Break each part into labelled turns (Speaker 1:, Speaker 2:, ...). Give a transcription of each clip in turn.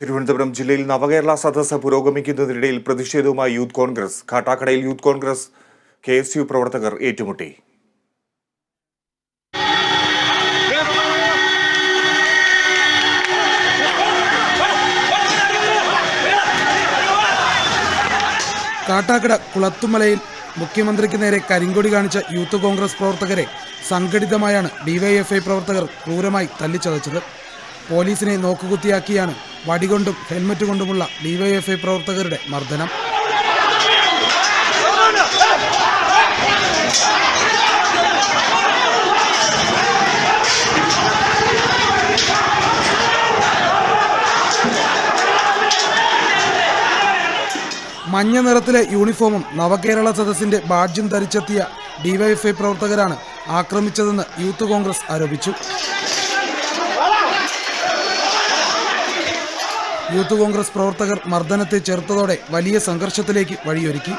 Speaker 1: തിരുവനന്തപുരം ജില്ലയിൽ നവകേരള സദസ്സ് പുരോഗമിക്കുന്നതിനിടയിൽ പ്രതിഷേധവുമായി യൂത്ത് കോൺഗ്രസ്. കാട്ടാക്കടയിൽ യൂത്ത് കോൺഗ്രസ് KSU പ്രവർത്തകർ ഏറ്റുമുട്ടി.
Speaker 2: കാട്ടാക്കട കുളത്തുമലയിൽ മുഖ്യമന്ത്രിക്ക് നേരെ കരിങ്കൊടി കാണിച്ച യൂത്ത് കോൺഗ്രസ് പ്രവർത്തകരെ സംഘടിതമായാണ് ഡിവൈഎഫ്ഐ പ്രവർത്തകർ ക്രൂരമായി തല്ലിച്ചതച്ചത്. പോലീസിനെ നോക്കുകുത്തിയാക്കിയാണ് വടികൊണ്ടും ഹെൽമറ്റ് കൊണ്ടുമുള്ള ഡിവൈഎഫ്ഐ പ്രവർത്തകരുടെ മർദ്ദനം. മഞ്ഞ നിറത്തിലെ യൂണിഫോമും നവകേരള സദസ്സിന്റെ ബാഡ്ജും ധരിച്ചെത്തിയ ഡിവൈഎഫ്ഐ പ്രവർത്തകരാണ് ആക്രമിച്ചതെന്ന് യൂത്ത് കോൺഗ്രസ് ആരോപിച്ചു. യൂത്ത് കോൺഗ്രസ് പ്രവർത്തകർ മർദ്ദനത്തെ ചെറുത്തതോടെ വലിയ സംഘർഷത്തിലേക്ക് വഴിയൊരുക്കി.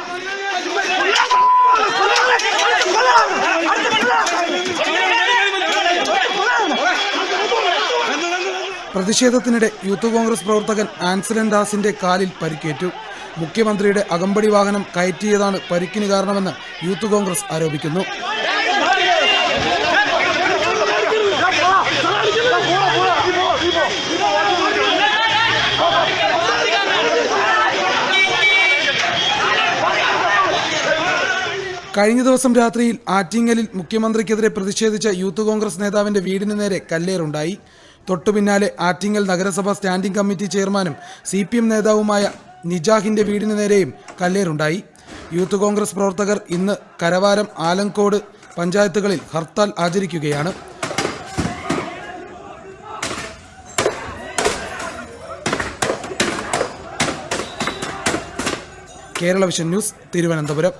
Speaker 2: പ്രതിഷേധത്തിനിടെ യൂത്ത് കോൺഗ്രസ് പ്രവർത്തകൻ ആൻസലൻ ദാസിന്റെ കാലിൽ പരിക്കേറ്റു. മുഖ്യമന്ത്രിയുടെ അകമ്പടി വാഹനം കയറ്റിയതാണ് പരിക്കിന് കാരണമെന്ന് യൂത്ത് കോൺഗ്രസ് ആരോപിക്കുന്നു. കഴിഞ്ഞ ദിവസം രാത്രിയിൽ ആറ്റിങ്ങലിൽ മുഖ്യമന്ത്രിക്കെതിരെ പ്രതിഷേധിച്ച യൂത്ത് കോൺഗ്രസ് നേതാവിന്റെ വീടിന് നേരെ കല്ലേറുണ്ടായി. തൊട്ടുപിന്നാലെ ആറ്റിങ്ങൽ നഗരസഭ സ്റ്റാൻഡിംഗ് കമ്മിറ്റി ചെയർമാനും CPM നേതാവുമായ നിജാഹിന്റെ വീടിന് നേരെയും കല്ലേറുണ്ടായി. യൂത്ത് കോൺഗ്രസ് പ്രവർത്തകർ ഇന്ന് കരവാരം, ആലങ്കോട് പഞ്ചായത്തുകളിൽ ഹർത്താൽ ആചരിക്കുകയാണ്. Kerala vision news, Thiruvananthapuram.